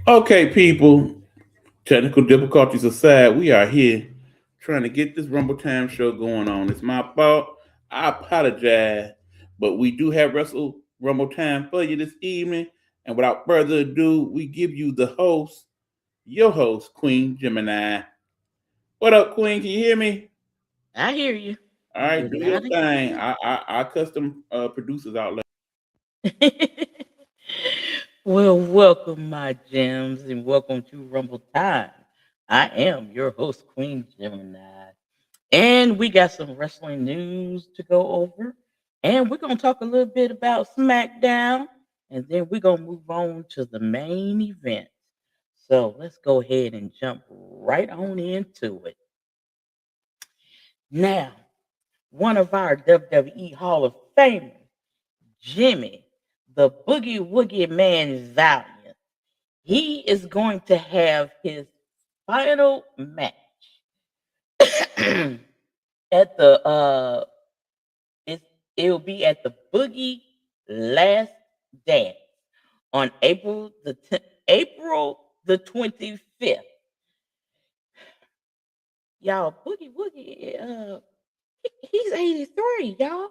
Okay, people, technical difficulties aside, we are here trying to get this Rumble Time show going on. It's my fault. I apologize, but we do have Wrestle Rumble Time for you this evening. And without further ado, we give you the host, your host, Queen Gemini. What up, Queen? Can you hear me? I hear you. All right, Good do your loud and thing. clear. I custom producers out. Well, welcome, my gems, and welcome to Rumble Time. I am your host, Queen Gemini. And we got some wrestling news to go over. And we're going to talk a little bit about SmackDown. And then we're going to move on to the main event. So let's go ahead and jump right on into it. Now, one of our WWE Hall of Famers, Jimmy, the Boogie Woogie Man Valiant, he is going to have his final match at the it it'll be at the Boogie Last Dance on April the 25th. Y'all, Boogie Woogie, he's 83, y'all,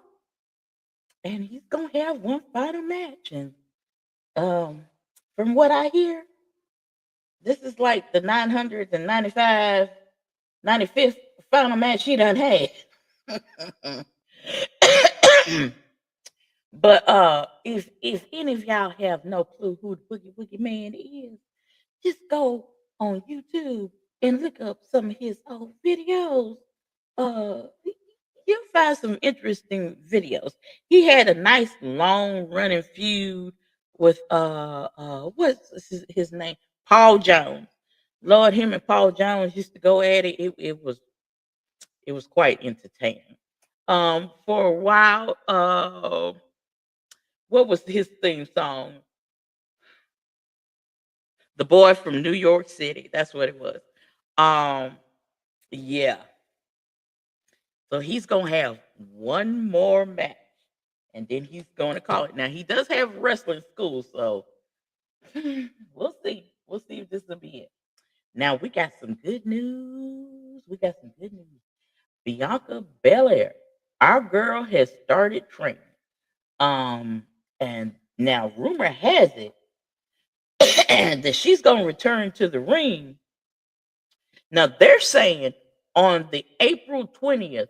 and he's gonna have one final match. And um, from what I hear, this is like the 995, 95th final match he done had. But if any of y'all have no clue who the Boogie Woogie Man is, just go on YouTube and look up some of his old videos. Uh, you'll find some interesting videos. He had a nice long running feud with what's his name? Paul Jones. Lord, him and Paul Jones used to go at it. It was quite entertaining. For a while, what was his theme song? The Boy from New York City. That's what it was. Um, yeah. So he's gonna have one more match, and then he's going to call it. Now he does have wrestling school, so we'll see. We'll see if this will be it. Now we got some good news. We got some good news. Bianca Belair, our girl has started training. Um, and now rumor has it that she's gonna return to the ring. Now they're saying on the April 20th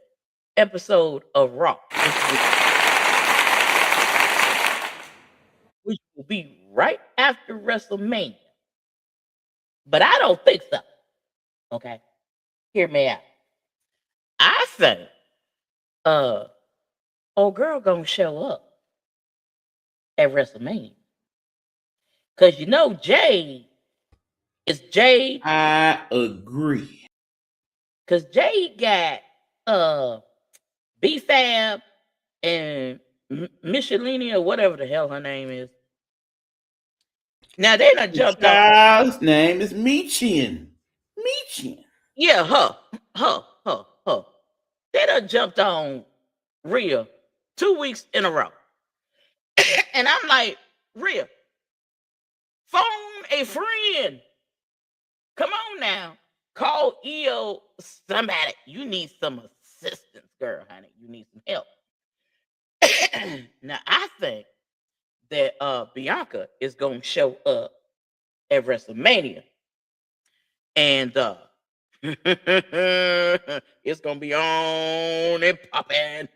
episode of Raw, which will be right after WrestleMania. But I don't think so. Okay, hear me out. I think uh old girl gonna show up at WrestleMania because you know Jade is Jade I agree. because Jade got uh B Fab and Michelini or whatever the hell her name is. Now they done The jumped on. child's name is Meechian. Meechian. Yeah, her. They done jumped on Rhea 2 weeks in a row. And I'm like, Rhea, phone a friend. Come on now. Call EO somebody. You need some assistance, girl, honey. You need some help. Now I think that Bianca is gonna show up at WrestleMania. And it's gonna be on and popping.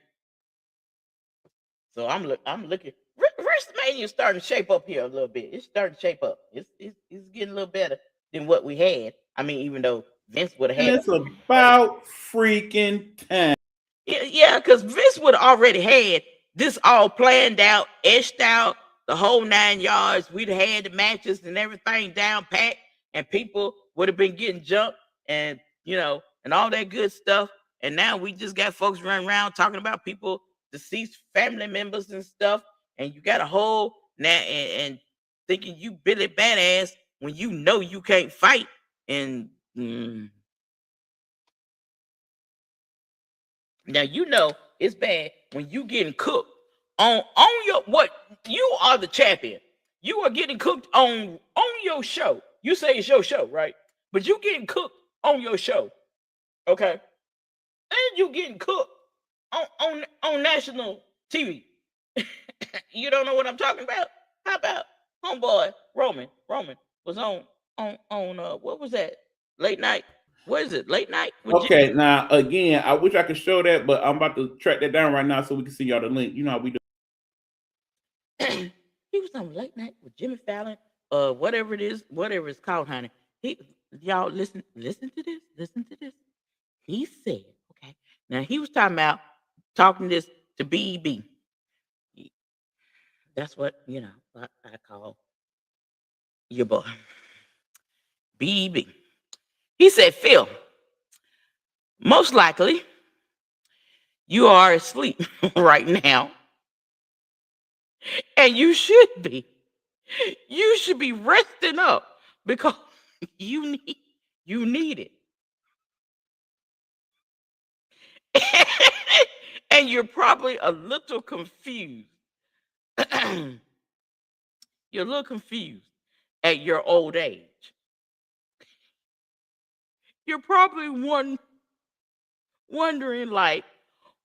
So I'm looking. WrestleMania is starting to shape up here a little bit. It's starting to shape up. It's getting a little better than what we had. I mean, even though Vince would have And had a it's about freaking time. yeah, because Vince would have already had this all planned out, etched out, the whole 9 yards. We'd have had the matches and everything down pat, and people would have been getting jumped and and all that good stuff. And now we just got folks running around talking about people, deceased family members and stuff. And you got a whole now and thinking you Billy Badass when you know you can't fight. And now you know it's bad when you getting cooked on your what you are the champion. You are getting cooked on your show. You say it's your show, right? But you getting cooked on your show, okay? And you getting cooked on national TV. You don't know what I'm talking about? How about homeboy Roman? Roman was on what was that? Late night. What is it? Late night with Okay, now again, I wish I could show that, but I'm about to track that down right now so we can see y'all the link. You know how we do. He was on Late Night with Jimmy Fallon, whatever it is, whatever it's called, honey. Y'all listen to this, listen to this. He said, okay, now he was talking this to BEB. That's what I call your boy, BEB. He said, Phil, most likely you are asleep right now, and you should be. You should be resting up because you need it. And you're probably a little confused. You're a little confused at your old age. You're probably wondering, like,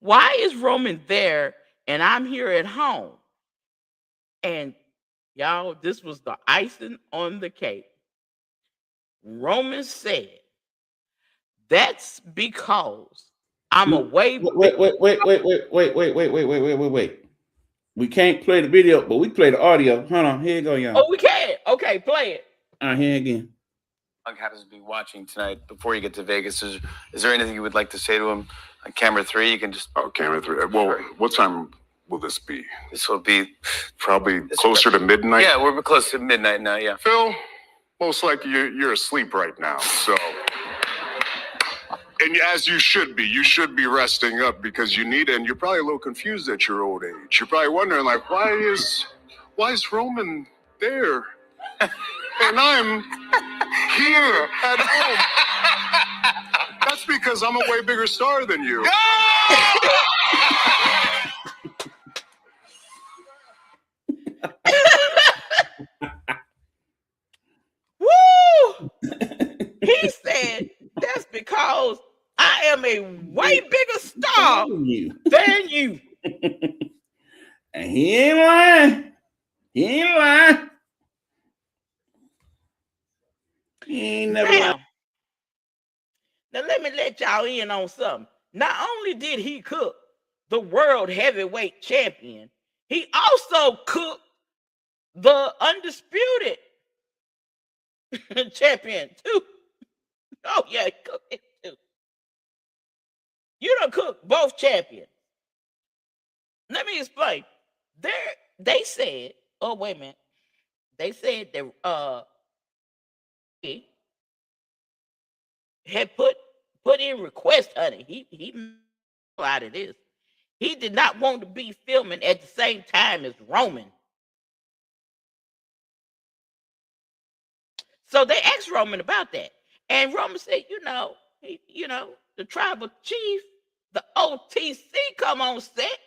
why is Roman there and I'm here at home? And y'all, this was the icing on the cake. Roman said, that's because I'm away. Wait. We can't play the video, but we play the audio. Hold on, here you go, y'all. Oh, we can. Okay, play it. Here again. Happens to be watching tonight. Before you get to Vegas, is there anything you would like to say to him on camera 3? You can just camera 3. Well, what time will this be? This will be probably closer to midnight. Yeah, we're close to midnight now. Yeah, Phil, most likely you're asleep right now. So, and as you should be resting up because you need it. And you're probably a little confused at your old age. You're probably wondering, like, why is Roman there? And I'm here at home. That's because I'm a way bigger star than you. Woo! He said that's because I am a way bigger star than you. And he ain't lying. He ain't never lying. Now let me let y'all in on something. Not only did he cook the world heavyweight champion, he also cooked the undisputed champion too. Oh yeah, he cooked it too. You done cooked both champions. Let me explain. They said, oh wait a minute. They said that he had put in request, honey. He out of this. He did not want to be filming at the same time as Roman. So they asked Roman about that. And Roman said, the tribal chief, the OTC come on set,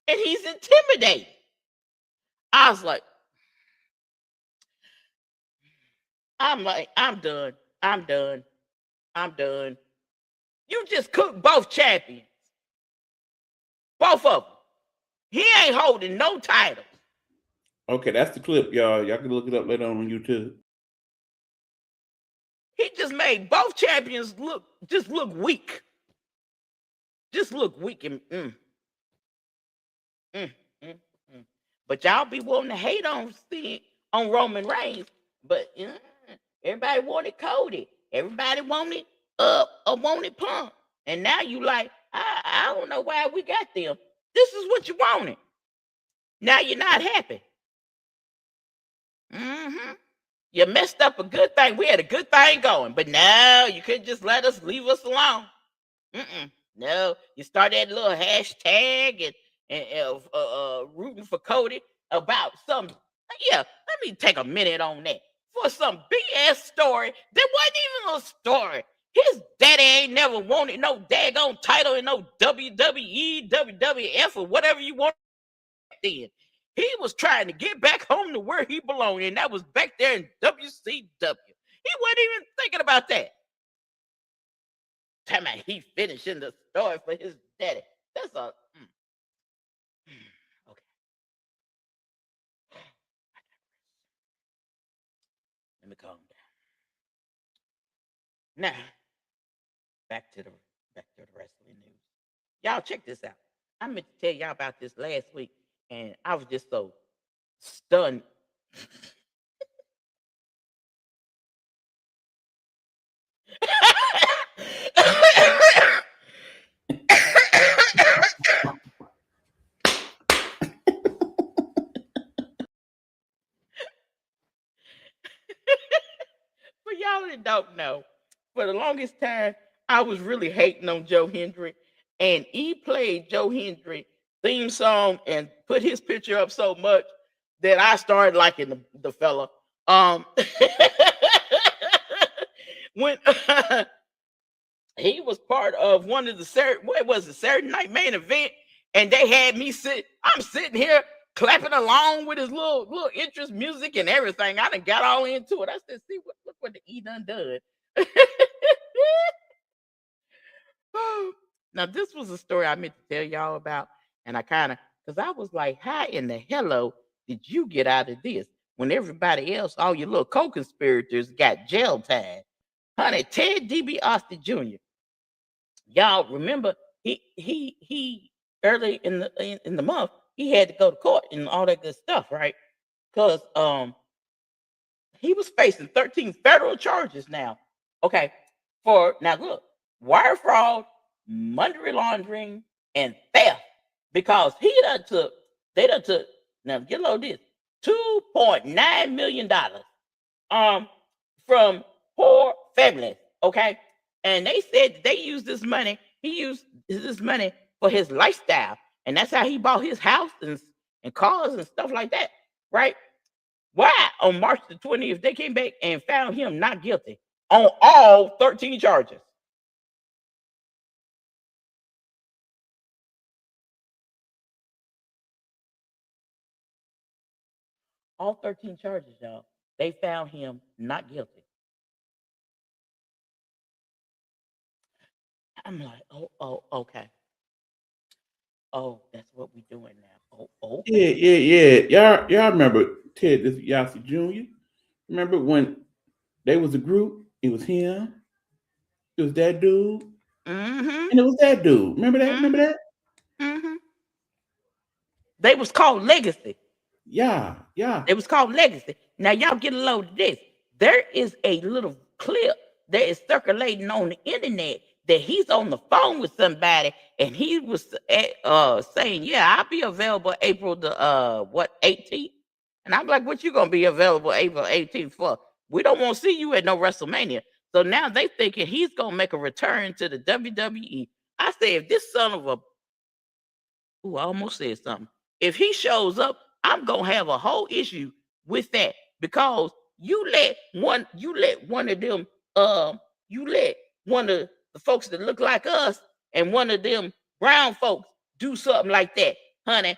and he's intimidating. I was like, I'm done. You just cooked both champions. Both of them. He ain't holding no titles. Okay, that's the clip, y'all. Y'all can look it up later on YouTube. He just made both champions look weak. Just look weak and But y'all be wanting to hate on Roman Reigns, but everybody wanted Cody. Everybody wanted Punk. And now you like, I don't know why we got them. This is what you wanted. Now you're not happy. You messed up a good thing. We had a good thing going, but no, you couldn't just leave us alone. No, you started that little hashtag and rooting for Cody about some. Yeah, let me take a minute on that. For some BS story that wasn't even a story. His daddy ain't never wanted no daggone title in no WWE, WWF, or whatever you want then. He was trying to get back home to where he belonged, and that was back there in WCW. He wasn't even thinking about that. Tell me he finishing the story for his daddy. That's a okay. Let me calm down. Now, back to the wrestling news. Y'all check this out. I meant to tell y'all about this last week, and I was just so stunned. For y'all that don't know, for the longest time, I was really hating on Joe Hendry, and he played Joe Hendry theme song and put his picture up so much that I started liking the fella. When he was part of one of the what was it, Saturday Night Main Event, and they had me I'm sitting here clapping along with his little interest music and everything. I done got all into it. I said, see look what the E done. Now this was a story I meant to tell y'all about, and I kind of because I was like, how in the hello did you get out of this when everybody else, all your little co-conspirators, got jail time? Honey, Ted DiBiase Jr. Y'all remember he early in the month he had to go to court and all that good stuff, right? Because he was facing 13 federal charges now. Okay, for now look, wire fraud, money laundering, and theft. Because they done took now get low this $2.9 million from poor families. Okay. And they said they used this money, he used this money for his lifestyle. And that's how he bought his house and cars and stuff like that. Right? Why on March the 20th, they came back and found him not guilty on all 13 charges. All 13 charges, y'all. They found him not guilty. I'm like, oh, okay. Oh, that's what we're doing now. Oh, okay. Yeah. Y'all remember Ted DiBiase Jr.? Remember when they was a group? It was him. It was that dude. Mm-hmm. And it was that dude. Remember that? Remember that? Mm-hmm. They was called Legacy. Yeah. It was called Legacy. Now y'all get a load of this. There is a little clip that is circulating on the internet that he's on the phone with somebody and he was saying, yeah, I'll be available April the 18th. And I'm like, what you gonna be available April 18th for? We don't want to see you at no WrestleMania. So now they thinking he's gonna make a return to the WWE. I say if this son of a I almost said something. If he shows up, I'm gonna have a whole issue with that because you let one of them you let one of the folks that look like us and one of them brown folks do something like that, honey.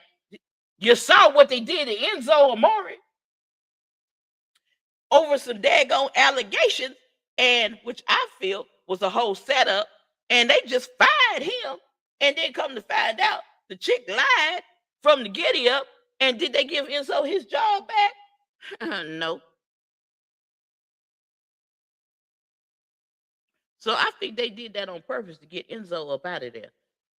You saw what they did to Enzo Amore over some daggone allegations, and which I feel was a whole setup, and they just fired him, and then come to find out the chick lied from the giddy up, and did they give Enzo his job back? No. So I think they did that on purpose to get Enzo up out of there.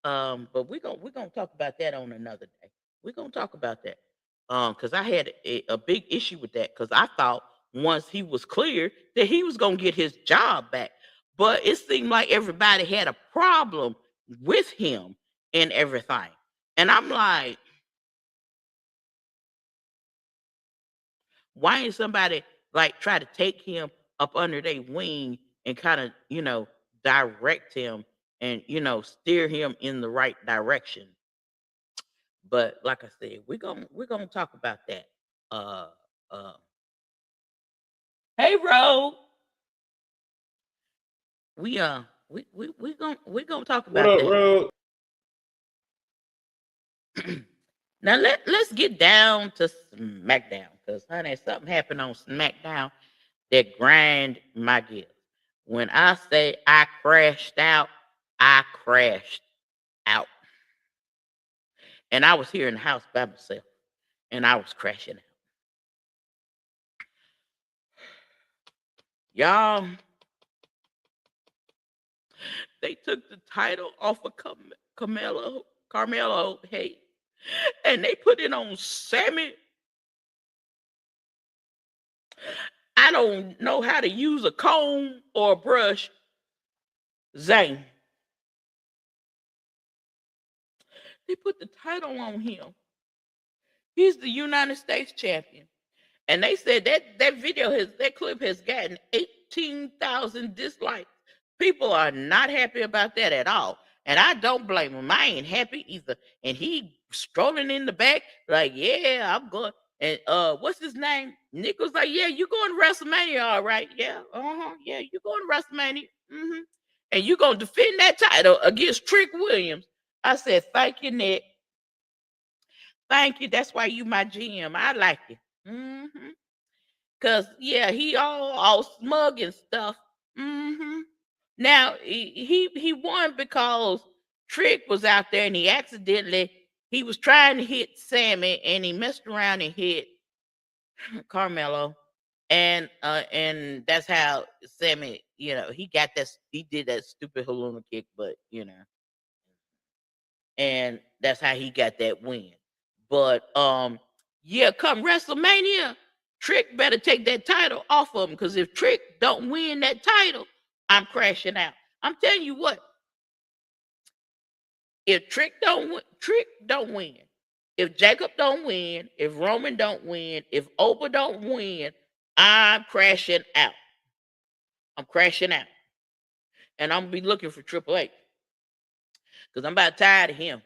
But we're gonna talk about that on another day. We're gonna talk about that. Because I had a big issue with that because I thought once he was clear that he was gonna get his job back. But it seemed like everybody had a problem with him and everything. And I'm like, why ain't somebody like try to take him up under their wing and kind of, direct him and, steer him in the right direction? But like I said, we're gonna talk about that. Uh uh Hey Ro, we gonna talk What about up, that. Road? Now let's get down to SmackDown because honey, something happened on SmackDown that grind my gears. When I say I crashed out, I crashed out. And I was here in the house by myself, and I was crashing out. Y'all, they took the title off of Carmelo Hayes, and they put it on Sammy. I don't know how to use a comb or a brush. Zane. They put the title on him. He's the United States champion. And they said that clip has gotten 18,000 dislikes. People are not happy about that at all. And I don't blame him. I ain't happy either. And he strolling in the back, like, yeah, I'm going. And what's his name? Nick was like, yeah, you going to WrestleMania, all right. Yeah, yeah, you going to WrestleMania. And you gonna defend that title against Trick Williams. I said, thank you, Nick. Thank you. That's why you my GM. I like you. Cause yeah, he all smug and stuff. Now he won because Trick was out there and he was trying to hit Sammy and he messed around and hit Carmelo. And that's how Sammy, he did that stupid Haluna kick, but and that's how he got that win. But yeah, come WrestleMania, Trick better take that title off of him, because if Trick don't win that title, I'm crashing out. I'm telling you what, if Trick don't win, if Jacob don't win, if Roman don't win, if Oprah don't win, I'm crashing out. I'm crashing out. And I'm gonna be looking for Triple H, because I'm about tired of him.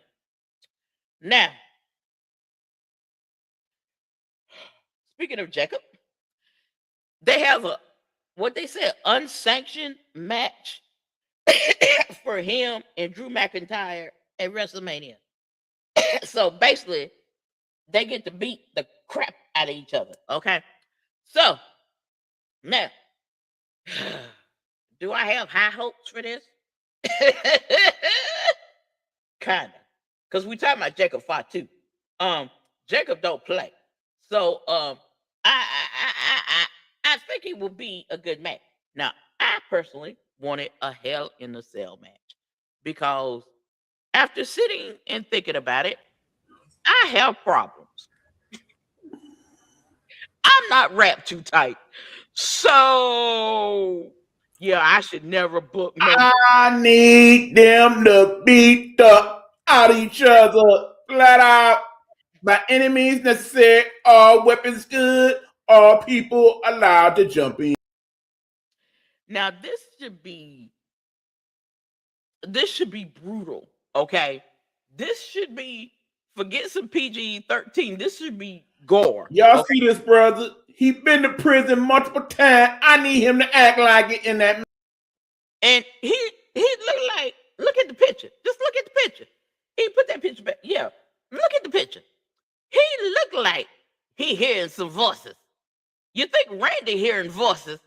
Now, speaking of Jacob, they have what they said, unsanctioned match for him and Drew McIntyre at WrestleMania. So basically, they get to beat the crap out of each other. Okay. So now, do I have high hopes for this? Kinda. Because we talking about Jacob Fatu. Jacob don't play. So I think it will be a good match. Now, I personally wanted a Hell in a Cell match, because after sitting and thinking about it, I have problems. I'm not wrapped too tight. So yeah, I should never book no. I need them to beat the out of each other flat out. By any means necessary, all weapons good, all people allowed to jump in. Now this should be brutal, okay? This should be, forget some PG-13. This should be gore. Y'all okay? see this brother? He been to prison multiple times. I need him to act like it in that. And he look at the picture. Just look at the picture. He put that picture back. Yeah, look at the picture. He looked like he hearing some voices. You think Randy hearing voices?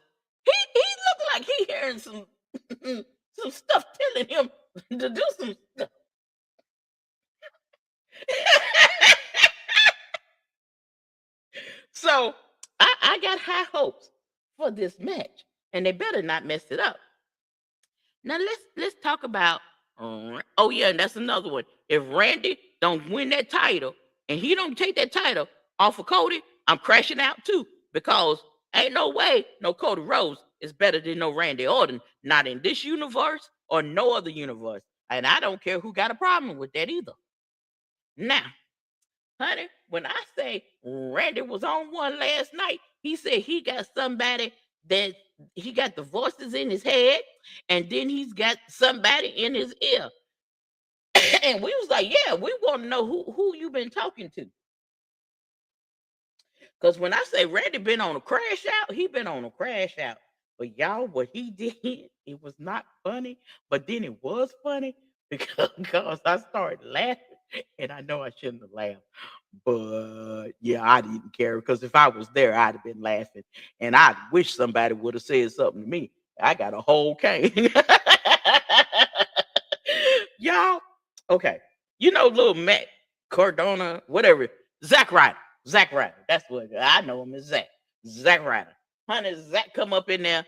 He looked like he hearing some some stuff telling him to do some stuff. So I got high hopes for this match, and they better not mess it up. Now let's talk about. Oh yeah, and that's another one. If Randy don't win that title and he don't take that title off of Cody, I'm crashing out too, because ain't no way no Cody Rhodes is better than no Randy Orton, not in this universe or no other universe. And I don't care who got a problem with that either. Now, honey, when I say Randy was on one last night, he said he got somebody that he got the voices in his head, and then he's got somebody in his ear. And we was like, yeah, we want to know who you been talking to. Because when I say Randy been on a crash out, he been on a crash out. But y'all, what he did, it was not funny, but then it was funny because I started laughing. And I know I shouldn't have laughed, but yeah, I didn't care because if I was there, I'd have been laughing. And I wish somebody would have said something to me. I got a whole cane. Y'all, okay. You know, little Matt Cardona, whatever. Zach Ryder. Zach Ryder. That's what I know him as Zach. Zach Ryder. Honey, Zach come up in there.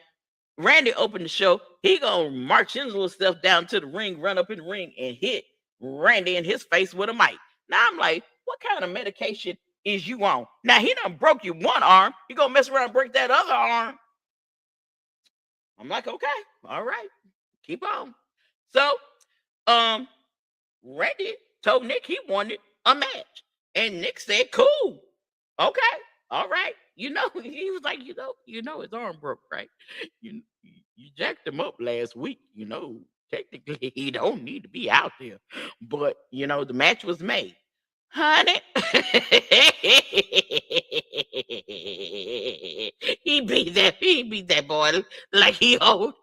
Randy opened the show. He gonna march his little stuff down to the ring, run up in the ring, and hit Randy in his face with a mic. Now I'm like, what kind of medication is you on? Now he done broke you one arm. You gonna mess around and break that other arm? I'm like, okay, all right, keep on. So, Randy told Nick he wanted a match, and Nick said, "Cool, okay, all right." You know, he was like, you know, his arm broke, right? You you jacked him up last week. You know, technically he don't need to be out there, but you know, the match was made, honey. He beat that boy like he owed.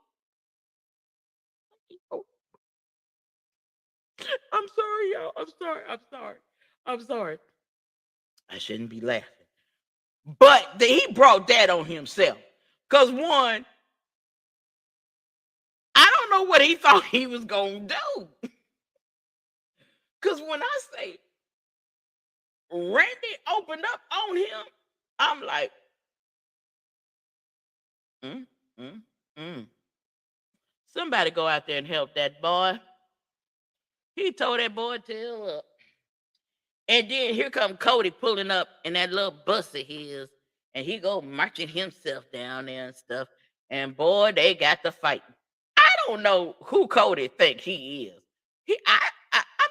I'm sorry, y'all. I'm sorry. I'm sorry. I'm sorry. I shouldn't be laughing. But he brought that on himself. Because one, I don't know what he thought he was going to do. Because when I say Randy opened up on him, I'm like, mm, mm, mm. Somebody go out there and help that boy. He told that boy to hell up. And then here come Cody pulling up in that little bus of his, and he go marching himself down there and stuff. And boy, they got to fight. I don't know who Cody think he is. I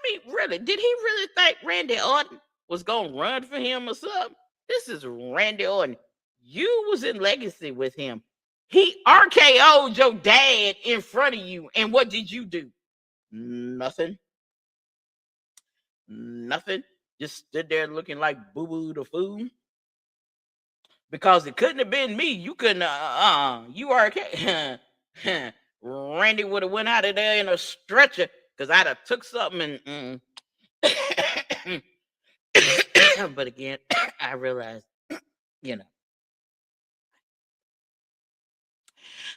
mean, really, did he really think Randy Orton was gonna run for him or something? This is Randy Orton. You was in Legacy with him. He RKO'd your dad in front of you, and what did you do? Nothing. Nothing. Just stood there looking like Boo Boo the Fool. Because it couldn't have been me. You couldn't. You RK. Randy would have went out of there in a stretcher because I'd have took something and. But again, I realized, you know.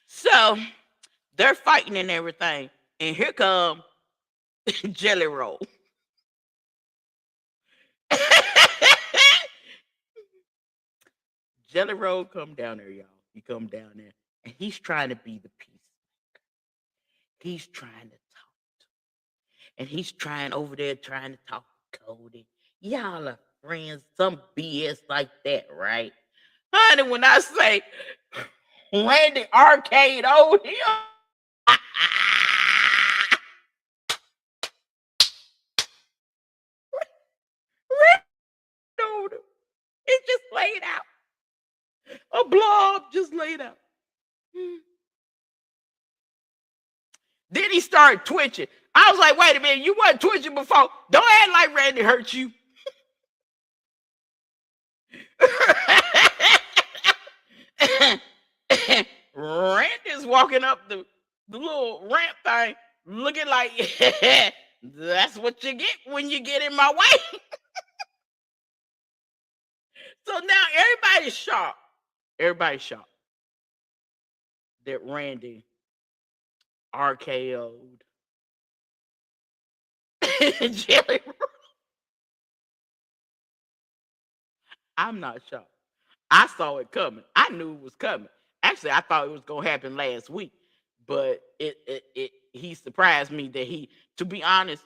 So they're fighting and everything, and here come Jelly Roll. Jelly Roll come down there, y'all. He come down there, and he's trying to be the peacemaker. He's trying to talk, and he's trying over there trying to talk to Cody. Y'all are friends, some BS like that, right? Honey, when I say Randy Arcade over here, Randy, it's just laid out. A blob just laid out. Then he started twitching. I was like, wait a minute, you weren't twitching before. Don't act like Randy hurt you. Randy's walking up the little ramp thing, looking like that's what you get when you get in my way. So now everybody's shocked. Everybody's shocked that Randy RKO'd Jelly Roll. I'm not shocked. I saw it coming. I knew it was coming. Actually, I thought it was gonna happen last week, but he surprised me that to be honest,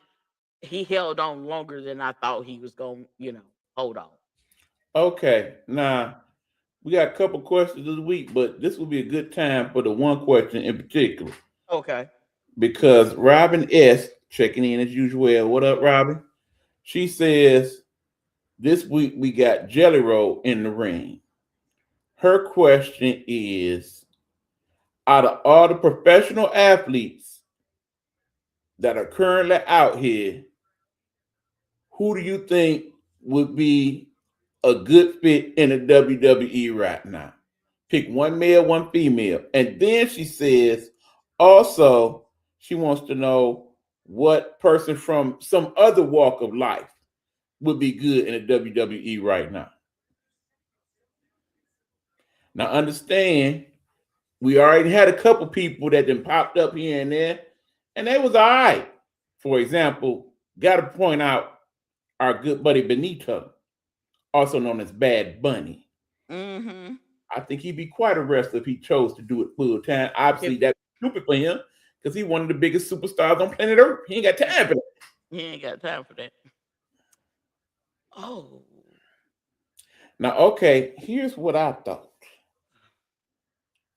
he held on longer than I thought he was gonna, hold on. Okay, now we got a couple questions this week, but this will be a good time for the one question in particular. Okay. Because Robin S. checking in as usual. What up, Robin? She says this week we got Jelly Roll in the ring. Her question is, out of all the professional athletes that are currently out here, who do you think would be a good fit in the WWE right now? Pick one male, one female. And then she says, also, she wants to know what person from some other walk of life would be good in the WWE right now. Now, understand, we already had a couple people that then popped up here and there, and they was all right. For example, got to point out our good buddy Benito, also known as Bad Bunny. Mm-hmm. I think he'd be quite a wrestler if he chose to do it full time. Obviously, that's stupid for him because he's one of the biggest superstars on planet Earth. He ain't got time for that. He ain't got time for that. Oh. Now, okay, here's what I thought.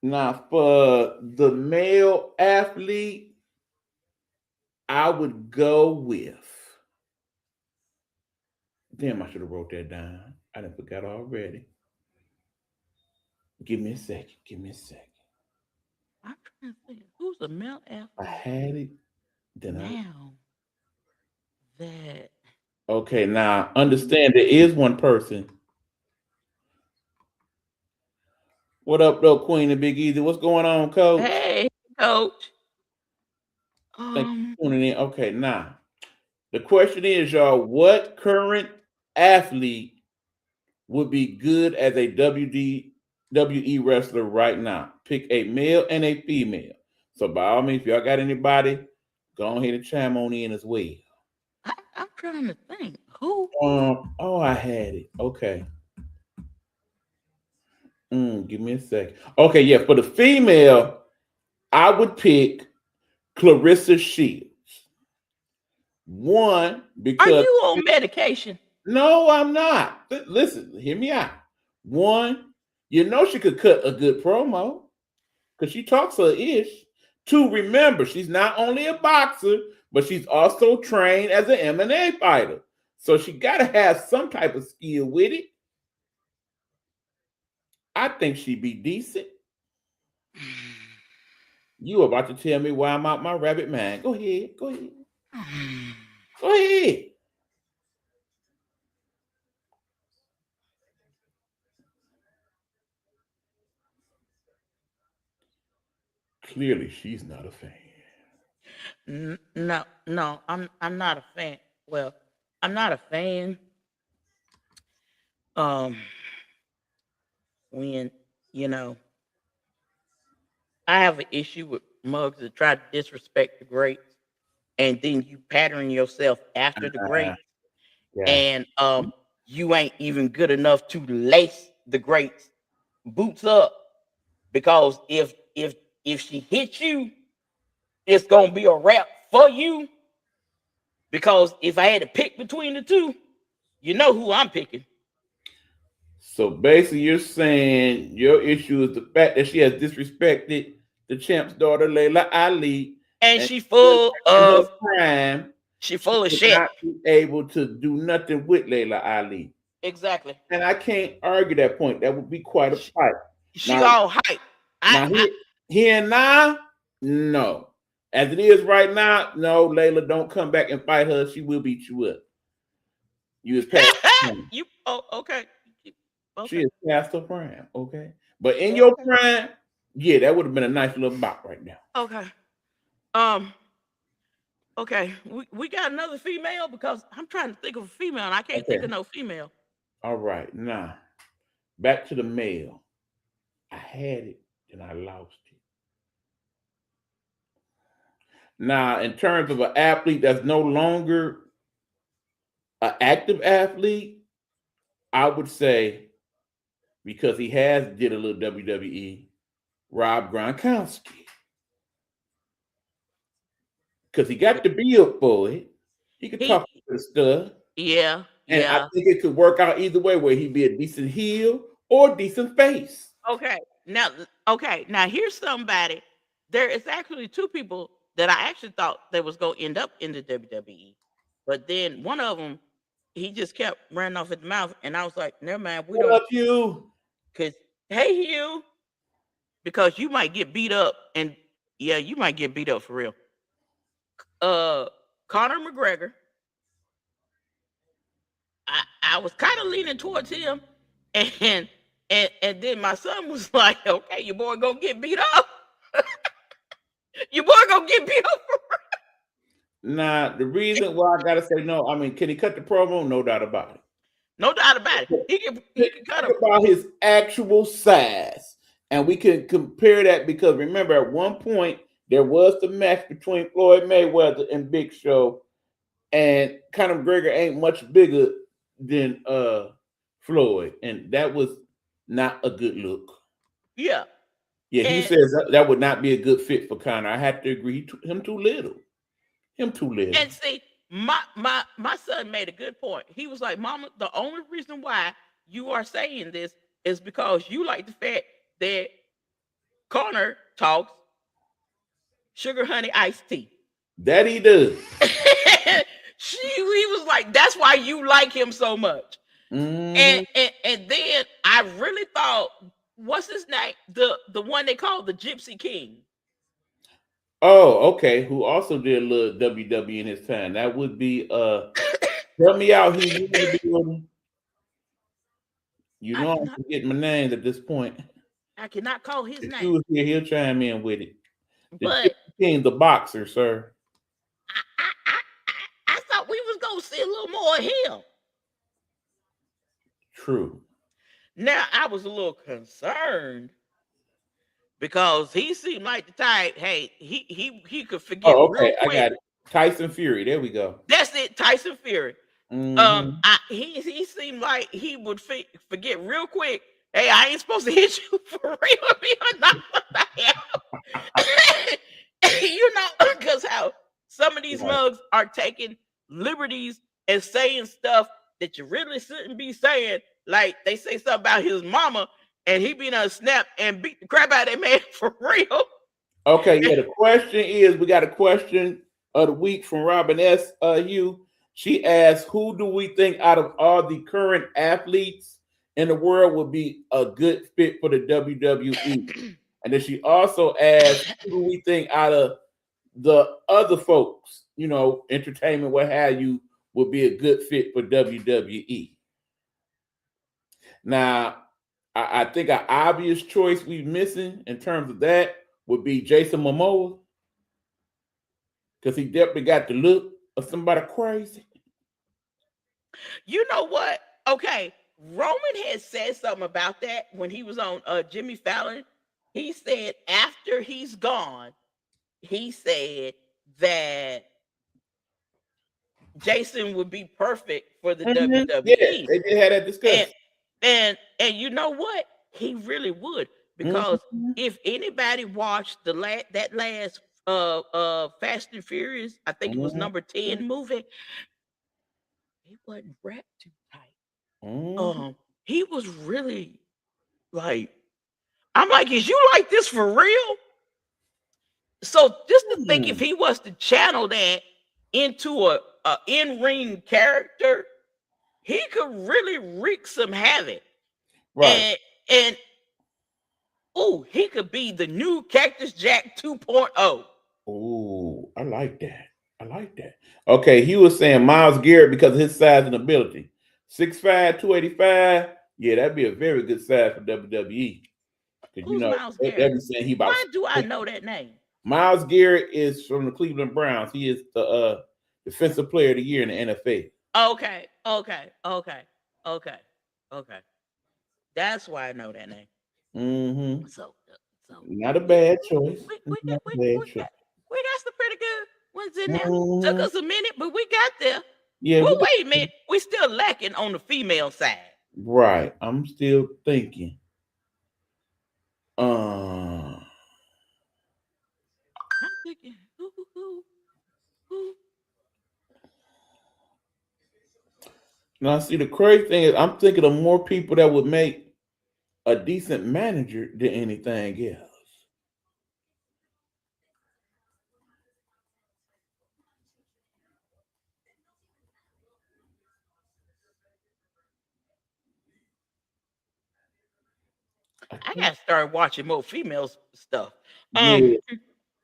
Now, for the male athlete, I would go with. Damn, I should have wrote that down. I done forgot already. Give me a second. Give me a second. I'm trying to think. Who's a male athlete I had it. Then now that. Okay, now understand there is one person. What up, though, Queen and Big Easy? What's going on, Coach? Hey, Coach. Thank you for tuning in. Okay, now the question is, y'all, what current athlete would be good as a WWE wrestler right now? Pick a male and a female. So by all means, if y'all got anybody, go ahead and chime on in as well. I'm trying to think. Who? Oh, I had it. Okay. Give me a second. Okay, yeah, for the female, I would pick Clarissa Shields. One, because Are you on medication? No, I'm not. Listen, hear me out. One, you know she could cut a good promo because she talks her ish. Two, remember, she's not only a boxer, but she's also trained as an MMA fighter. So she got to have some type of skill with it. I think she'd be decent. You about to tell me why I'm out my rabbit mind. Go ahead. Go ahead. Go ahead. Clearly, she's not a fan. No, I'm not a fan. Well, I'm not a fan. When I have an issue with mugs that try to disrespect the greats, and then you pattern yourself after the greats, and you ain't even good enough to lace the greats' boots up, because if she hits you, it's gonna be a wrap for you. Because if I had to pick between the two, you know who I'm picking. So basically, you're saying your issue is the fact that she has disrespected the champ's daughter, Layla Ali, and she full of crime. She full of would shit. not be able to do nothing with Layla Ali. Exactly. And I can't argue that point. That would be quite a fight. She all hype. Here and now, no. As it is right now, no, Layla, don't come back and fight her. She will beat you up. You is past you okay. She is past her prime, okay? But in your prime, yeah, that would have been a nice little bop right now. Okay. Okay. We got another female, because I'm trying to think of a female and I can't think of no female. All right. Now, back to the male. I had it and I lost it. Now, in terms of an athlete that's no longer an active athlete, I would say, because he has did a little WWE, Rob Gronkowski. Because he got the build for it. He could talk to stuff. Yeah. And I think it could work out either way, where he'd be a decent heel or a decent face. Okay. Now here's somebody. There is actually two people that I actually thought they was going to end up in the WWE. But then one of them, he just kept running off at the mouth. And I was like, never mind. We don't. You. Because, hey, Hugh. Because you might get beat up. And, yeah, you might get beat up for real. Conor McGregor. I was kind of leaning towards him. And then my son was like, okay, your boy gonna get beat up. Your boy gonna get beat up. Now, the reason why I gotta say no, I mean, can he cut the promo? No doubt about it. No doubt about it. He can cut Think him. about his actual size, and we can compare that because remember, at one point there was the match between Floyd Mayweather and Big Show, and Conor McGregor ain't much bigger than Floyd, and that was not a good look. Yeah. Yeah, he And, says that would not be a good fit for Conor. I have to agree. Him too little. Him too little. and see, my son made a good point. He was like, Mama, the only reason why you are saying this is because you like the fact that Connor talks sugar honey iced tea. That he does. He was like, that's why you like him so much. Mhm. And then I really thought, what's his name? The one they called the Gypsy King. Oh, okay. Who also did a little WWE in his time? That would be help me out here. You in the building? You know I'm forgetting my names at this point. I cannot call his If name. you was here, he'll chime in with it. The But Gypsy King, the boxer, sir. I thought we was gonna see a little more of him. True. Now I was a little concerned because he seemed like the type. Hey, he could forget Oh, real okay. I quick. got it. Tyson Fury. There we go. That's it, Tyson Fury. Mhm. He seemed like he would forget real quick. Hey, I ain't supposed to hit you for real. You're not what the hell. You know, because how some of these Right. mugs are taking liberties and saying stuff that you really shouldn't be saying. Like they say something about his mama, and he been on snap and beat the crap out of that man for real. Okay, yeah. The question is, we got a question of the week from Robin S. Hugh. She asked, "Who do we think out of all the current athletes in the world would be a good fit for the WWE?" And then she also asked, "Who do we think out of the other folks, you know, entertainment, what have you, would be a good fit for WWE?" Now, I think an obvious choice we missing in terms of that would be Jason Momoa, because he definitely got the look of somebody crazy. You know what? Okay, Roman had said something about that when he was on Jimmy Fallon. He said after he's gone, he said that Jason would be perfect for the Yeah, WWE. they did have that And discussion. and you know what? He really would, because Mhm. if anybody watched that last Fast and Furious, I think it was number 10 movie, he wasn't wrapped too tight. Mhm. He was really like, I'm like, is you like this for real? So just to think if he was to channel that into a in-ring character, he could really wreak some havoc. Right. And oh, he could be the new Cactus Jack 2.0. Oh, I like that. I like that. Okay, he was saying Miles Garrett because of his size and ability. 6'5", 285. Yeah, that'd be a very good size for WWE. Because you Who's know, Miles they Garrett? be saying he about Why do I know that name? Miles Garrett is from the Cleveland Browns. He is the defensive player of the year in the NFL. Okay. That's why I know that name. Mm-hmm. So Not a bad choice. we Not got a bad choice. some pretty good ones in there. Took Mhm. us a minute, but we got there. Yeah, Well, wait a minute. We still lacking on the female side. right. I'm still thinking. Uh, I'm thinking, who? Now, see, the crazy thing is, I'm thinking of more people that would make a decent manager than anything else. I gotta start watching more female stuff. Yeah,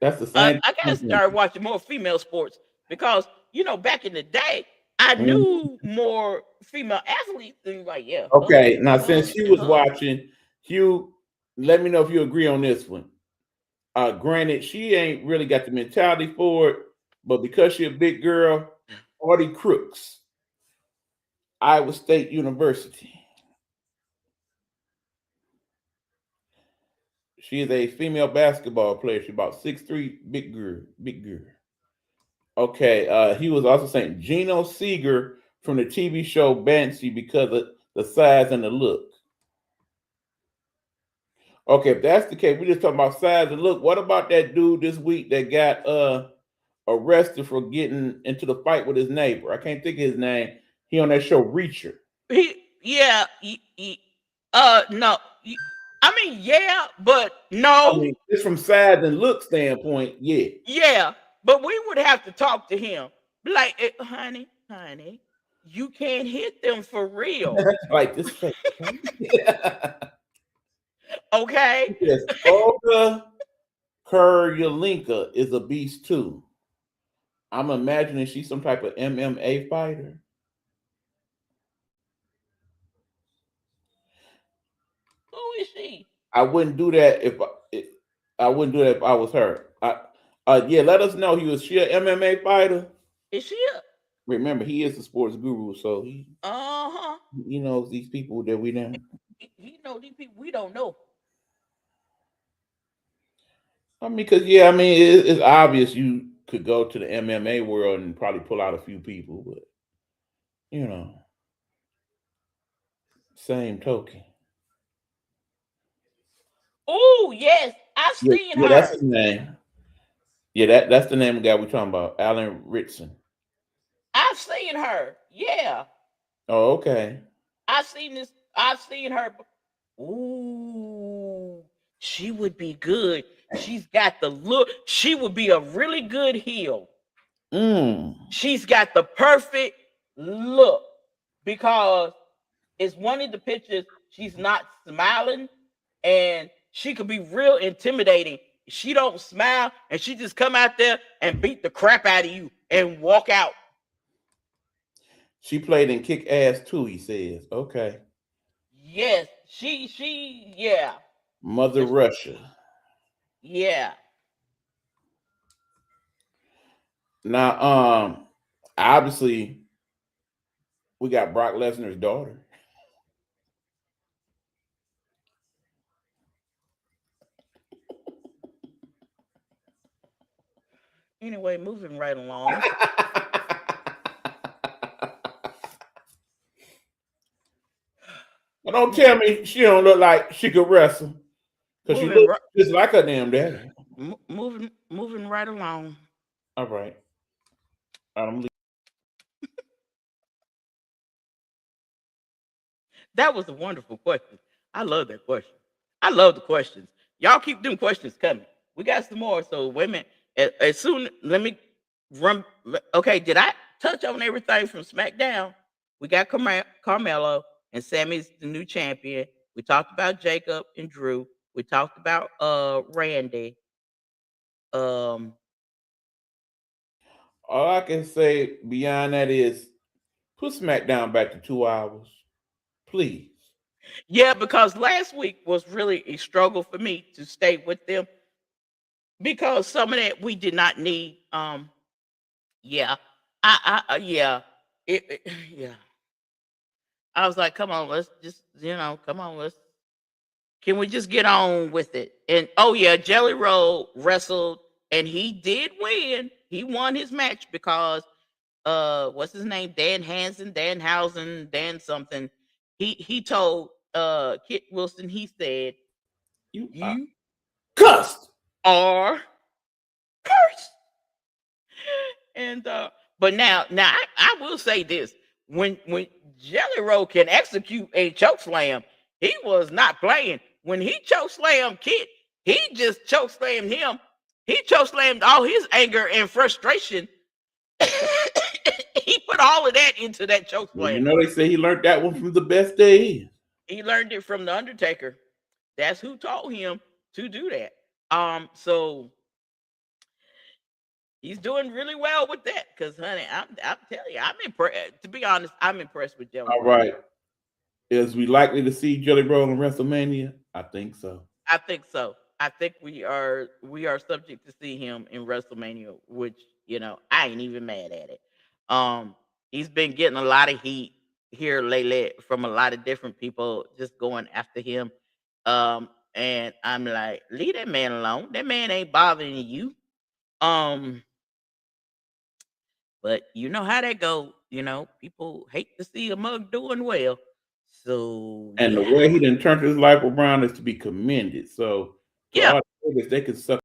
that's the same. I gotta start watching more female sports because back in the day, I Mhm. knew more female athletes than like Okay, now since Hugh was watching, Hugh, let me know if you agree on this one. Granted, she ain't really got the mentality for it, but because she's a big girl, Artie Crooks, Iowa State University. She is a female basketball player. She's about 6'3", big girl, big girl. Okay, he was also saying Geno Seeger from the TV show Banshee because of the size and the look. Okay, if that's the case, we just talking about size and look. What about that dude this week that got arrested for getting into the fight with his neighbor? I can't think of his name. He on that show Reacher. No. I mean, yeah, but no. I mean, just from size and look standpoint, yeah. Yeah, but we would have to talk to him. Like, honey, you can't hit them for real. Like this fake. Okay? Yes, Olga Kuryalinka is a beast too. I'm imagining she's some type of MMA fighter. Who is she? I wouldn't do that if I wouldn't do that if I was her. Yeah, let us know. She an MMA fighter? Is she a Remember, he is a sports guru, so uh-huh. he knows these people that we know. He know these people we don't know. I mean, because it's obvious you could go to the MMA world and probably pull out a few people, but same token. Oh, yes, I've seen her. That's his name. Yeah, that's the name of the guy we're talking about, Alan Ritson. I've seen her. Yeah. Oh, okay. I've seen her. Ooh, she would be good. She's got the look. She would be a really good heel. She's got the perfect look because it's one of the pictures. She's not smiling, and she could be real intimidating. She don't smile, and she just come out there and beat the crap out of you and walk out. She played in Kick Ass 2, he says. Okay. Yes, yeah. Mother Russia. Yeah. Now, obviously, we got Brock Lesnar's daughter. Anyway, moving right along. Well, don't tell me she don't look like she could wrestle. Because she looks just like her damn daddy. Moving right along. All right. That was a wonderful question. I love that question. I love the questions. Y'all keep them questions coming. We got some more. So wait a minute. As soon, let me run. Okay, did I touch on everything from SmackDown? We got Carmelo and Sammy's the new champion. We talked about Jacob and Drew. We talked about Randy. All I can say beyond that is put SmackDown back to 2 hours. Please. Yeah, because last week was really a struggle for me to stay with them because some of that we did not need. Yeah, yeah, yeah. I was like, come on, let's just, come on, can we just get on with it? And oh yeah, Jelly Roll wrestled and he did win. He won his match because what's his name? Dan Housen, Dan something. He told Kit Wilson, he said, you cussed are cursed. And but now I will say this. When Jelly Roll can execute a choke slam, he was not playing. When he choke slammed Kit, he just choke slammed him. He choke slammed all his anger and frustration. He put all of that into that choke slam. Well, they say he learned that one from the best days. He learned it from the Undertaker. That's who taught him to do that. So he's doing really well with that. Because, honey, I'm telling you, I'm impressed. To be honest, I'm impressed with Jelly Roll. All right. Is we likely to see Jelly Roll in WrestleMania? I think so. I think so. I think we are subject to see him in WrestleMania, which I ain't even mad at it. He's been getting a lot of heat here lately from a lot of different people just going after him. And I'm like, leave that man alone. That man ain't bothering you. Um, but you know how that go. People hate to see a mug doing well. So And the yeah. way he done turned his life around is to be commended. So to Yeah. all the niggas, they can suck.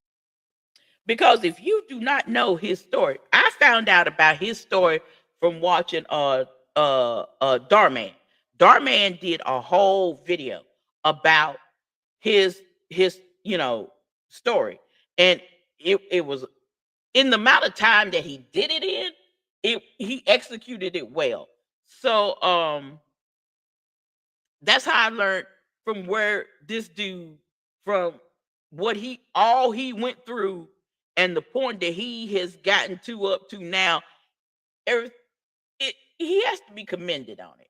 Because if you do not know his story, I found out about his story from watching Darman. Darman did a whole video about his story. And it was in the amount of time that he did it in, he executed it well. So that's how I learned from where this dude, from what he went through and the point that he has gotten to up to now. every, he has to be commended on it.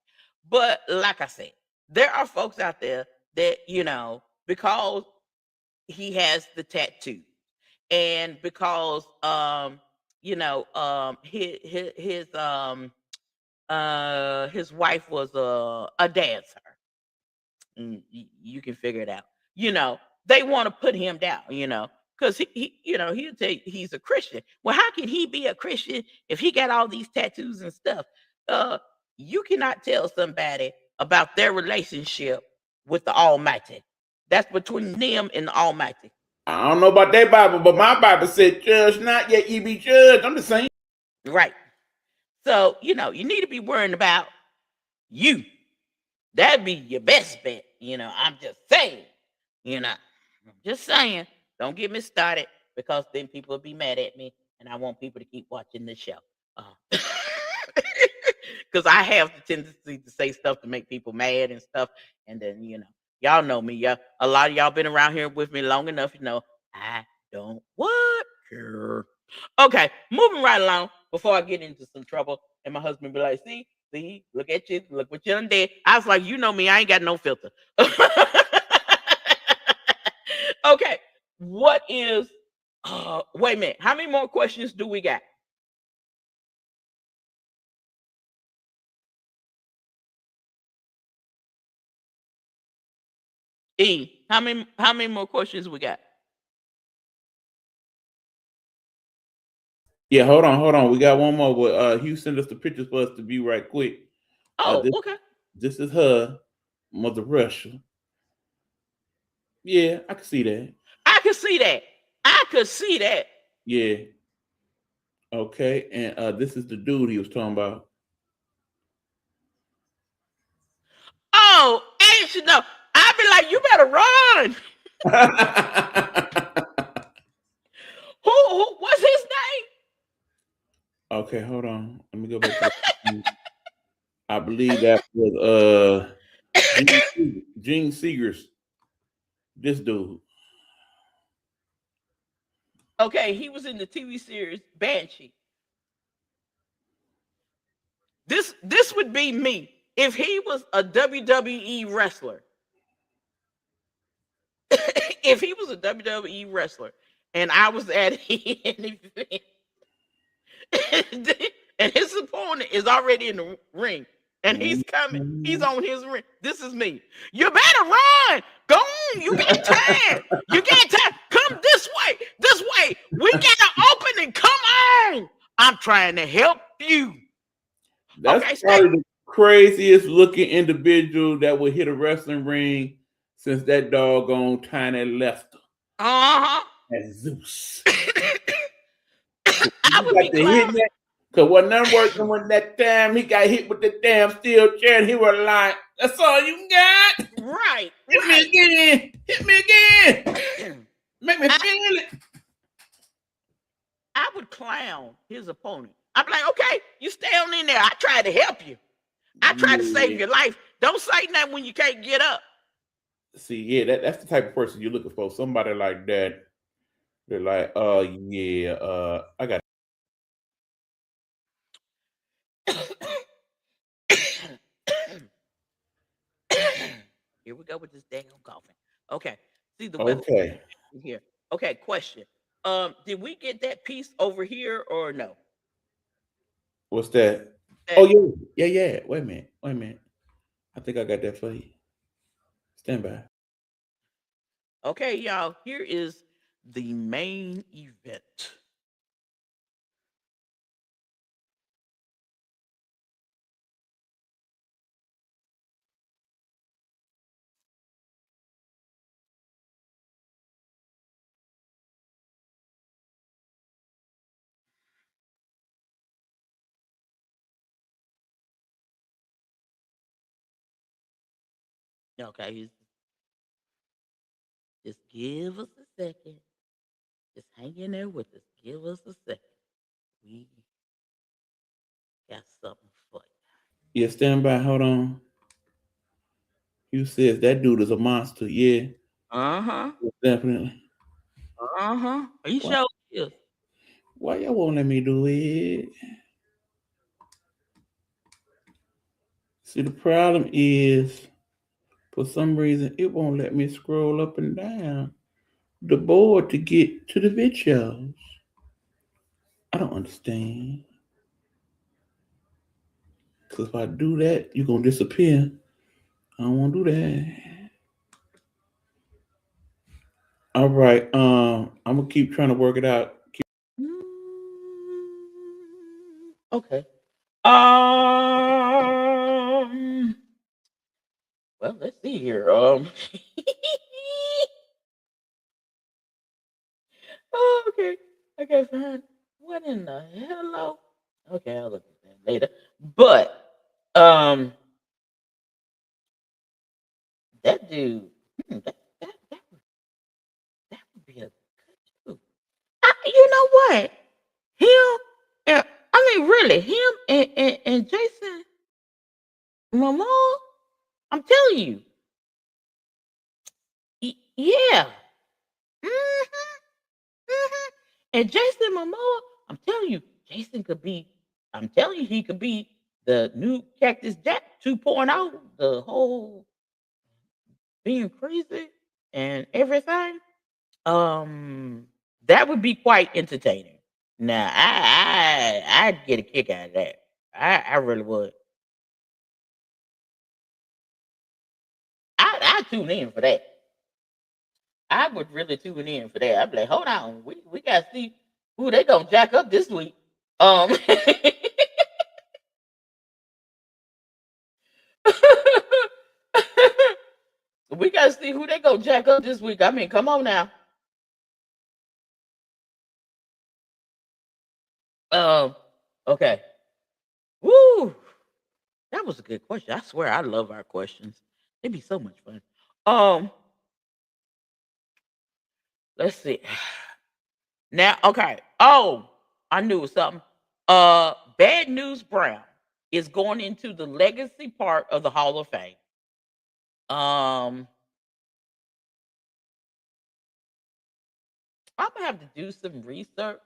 But like I said, there are folks out there that, because he has the tattoo, and because his wife was a dancer. You can figure it out. They want to put him down. Because he'll tell you he's a Christian. Well, how can he be a Christian if he got all these tattoos and stuff? Uh, you cannot tell somebody about their relationship with the Almighty. That's between them and the Almighty. I don't know about that Bible, but my Bible said, "Judge not, yet ye be judged." I'm the same. Right. So, you need to be worrying about you. That'd be your best bet. I'm just saying. I'm just saying. Don't get me started, because then people will be mad at me, and I want people to keep watching this show. Because I have the tendency to say stuff to make people mad and stuff, and then y'all know me. Yeah, a lot of y'all been around here with me long enough. I don't care. Okay, moving right along before I get into some trouble, and my husband be like, "See, look at you, look what you done did." I was like, "You know me, I ain't got no filter." Okay, what is? Wait a minute. How many more questions do we got? How many more questions we got? Yeah, hold on. We got one more. But Hugh sent us the pictures for us to view right quick. Oh, This okay. this is her, Mother Russia. Yeah, I can see that. I could see that. I could see that. Yeah. Okay. And this is the dude he was talking about. Oh, ain't you know? I'd be like, you better run. Who? What's his name? Okay, hold on. Let me go back to the I believe that was Gene Seegers. This dude. Okay, he was in the TV series Banshee. This would be me if he was a WWE wrestler. If he was a WWE wrestler and I was at an event, and his opponent is already in the ring and he's coming, he's Mhm. on his ring. This is me. You better run. Go on. You got time. You got time. Come this way. This way. We got an opening. Come on. I'm trying to help you. That's Okay, stay. probably the craziest looking individual that would hit a wrestling ring since that doggone Tiny Lester Uh-huh. and Zeus. I You would got be to hit clown. that. Cause when none working when that time he got hit with the damn steel chair and he was like, "That's all you got? Right, Hit me right. again. Hit me again. Make me I, feel it." I would clown his opponent. I'd be like, okay, you stay on in there. I tried to help you. I tried to save Yeah. your life. Don't say nothing when you can't get up. See, yeah, that's the type of person you're looking for. Somebody like that. They're like, yeah, I got Here we go with this damn coughing. Okay. See, the weather okay. here. Okay, question. Did we get that piece over here or no? What's that? That, Oh yeah. Wait a minute. I think I got that for you. Stand by. okay, y'all. Here is the main event. Okay, just give us a second. Just hang in there with us. Give us a second. We got something for Yeah, stand by. Hold on. You says that dude is a monster. Yeah, you. Uh-huh. definitely. Uh-huh. Are you Why, sure? Yes. why y'all won't let me do it? See, the problem is, for some reason, it won't let me scroll up and down the board to get to the videos. I don't understand. Because if I do that, you're going to disappear. I don't want to do that. All right. I'm going to keep trying to work it out. Okay. Well, let's see here. Oh, okay. Okay, fine. What in the hello? Okay, I'll look at that later. But um that dude, that would be a good dude. You know what? Him and I mean really, him and Jason Momoa, I'm telling you. Yeah. hmm hmm And Jason Momoa, I'm telling you, Jason could be, I'm telling you, he could be the new Cactus Jack 2.0, the whole being crazy and everything. Um, that would be quite entertaining. Now, I'd get a kick out of that. I really would. I tune in for that. I would really tune in for that. I'd be like, hold on, we gotta see who they gonna jack up this week. Um, we gotta see who they gonna jack up this week. I mean, come on now. Um, okay. Woo, that was a good question. I swear, I love our questions. It'd be so much fun. Um, let's see. Now, okay. Oh, I knew it was something. Bad News Brown is going into the legacy part of the Hall of Fame. Um, I'm gonna have to do some research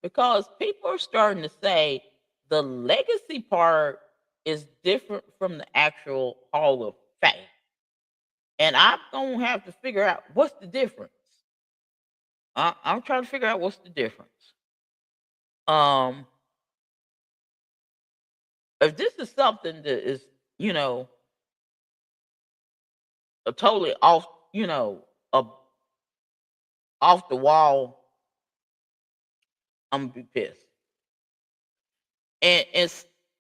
because people are starting to say the legacy part is different from the actual Hall of Fame. And I'm gonna have to figure out what's the difference. I'm trying to figure out what's the difference. Um, if this is something that is, you know, a totally off, a off the wall, I'm gonna be pissed. And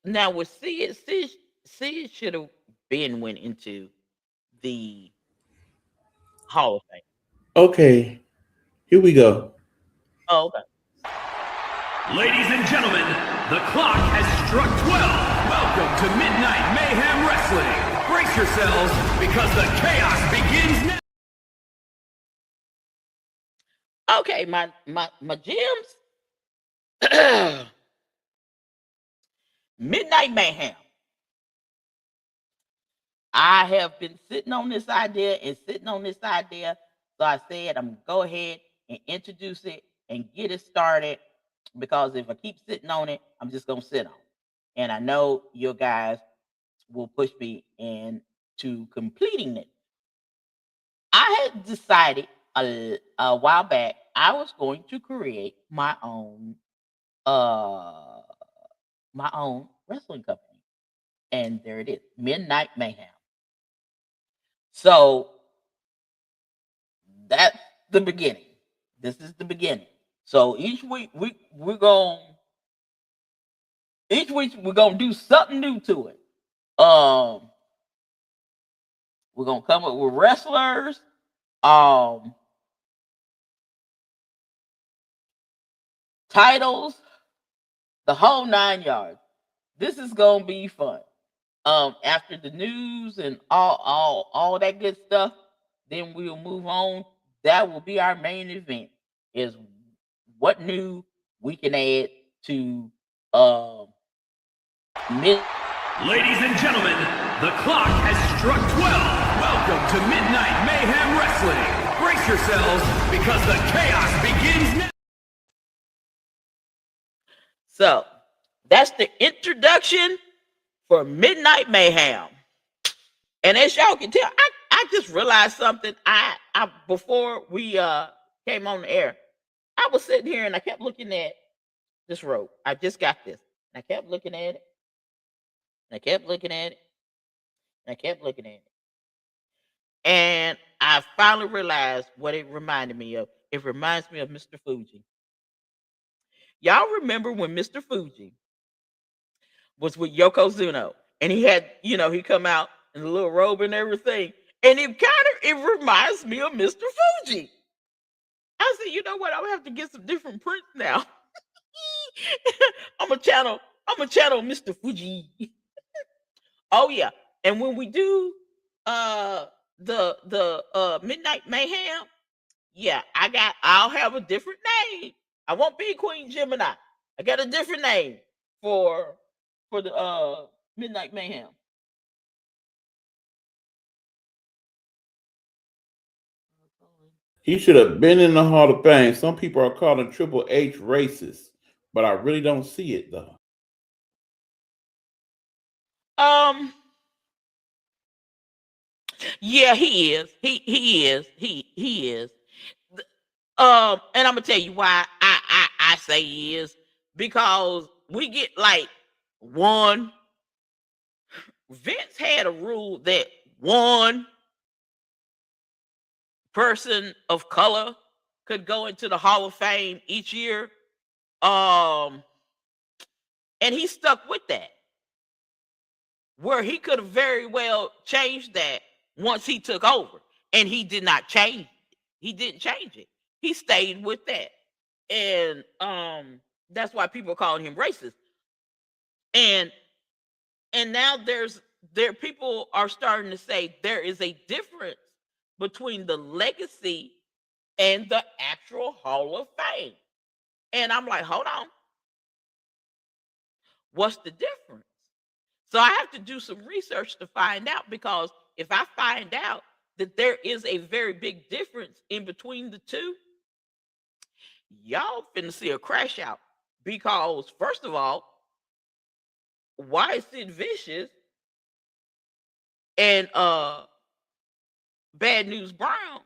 now with Sid should have been went into the Hall of Fame. Okay, here we go. Oh, okay. Ladies and gentlemen, the clock has struck 12. Welcome to Midnight Mayhem Wrestling. Brace yourselves because the chaos begins now. Okay, my gems. Midnight Mayhem. I have been sitting on this idea and sitting on this idea. So I said I'm gonna go ahead and introduce it and get it started because if I keep sitting on it, I'm just gonna sit on it. And I know you guys will push me into completing it. I had decided a while back, I was going to create my own wrestling company. And there it is, Midnight Mayhem. So that's the beginning. This is the beginning. So each week we're gonna do something new to it. We're gonna come up with wrestlers, titles, the whole 9 yards. This is gonna be fun. After the news and all that good stuff, then we'll move on. That will be our main event. Is what new we can add to Ladies and gentlemen, the clock has struck 12. Welcome to Midnight Mayhem Wrestling. Brace yourselves because the chaos begins now. So that's the introduction for Midnight Mayhem. And as y'all can tell, I just realized something. I before we came on the air, I was sitting here and I kept looking at this rope. I just got this. And I kept looking at it. And I kept looking at it. And I kept looking at it. And I finally realized what it reminded me of. It reminds me of Mr. Fuji. Y'all remember when Mr. Fuji was with Yokozuna and he had, he come out in a little robe and everything. And it reminds me of Mr. Fuji. I said, you know what? I'm gonna have to get some different prints now. I'm a channel Mr. Fuji. Oh yeah. And when we do the Midnight Mayhem, yeah, I'll have a different name. I won't be Queen Gemini. I got a different name for the Midnight Mayhem. He should have been in the Hall of Fame. Some people are calling Triple H racist, but I really don't see it though. Yeah, he is. He is. He is. And I'm gonna tell you why I say he is, because we get like one. Vince had a rule that one person of color could go into the Hall of Fame each year. And he stuck with that. Where he could have very well changed that once he took over. And he did not change it. He didn't change it. He stayed with that. And that's why people are calling him racist. And now people are starting to say there is a difference between the legacy and the actual Hall of Fame. And I'm like, hold on. What's the difference? So I have to do some research to find out, because if I find out that there is a very big difference in between the two, y'all finna see a crash out. Because first of all, why is Sid Vicious and Bad News Brown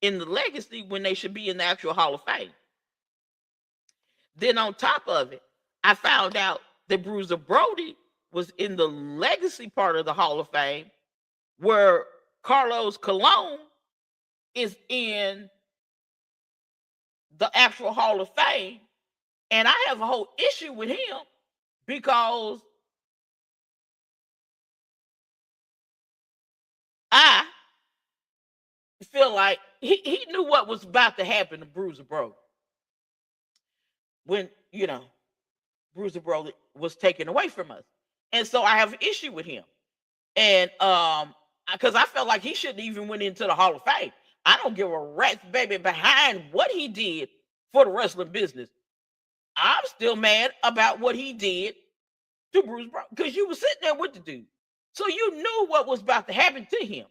in the legacy when they should be in the actual Hall of Fame? Then on top of it, I found out that Bruiser Brody was in the legacy part of the Hall of Fame, where Carlos Colon is in the actual Hall of Fame. And I have a whole issue with him because I feel like he knew what was about to happen to Bruiser Brody when, Bruiser Brody was taken away from us. And so I have an issue with him. And because I felt like he shouldn't even went into the Hall of Fame. I don't give a rat's baby behind what he did for the wrestling business. I'm still mad about what he did to Bruce Brody, because you were sitting there with the dude. So you knew what was about to happen to him.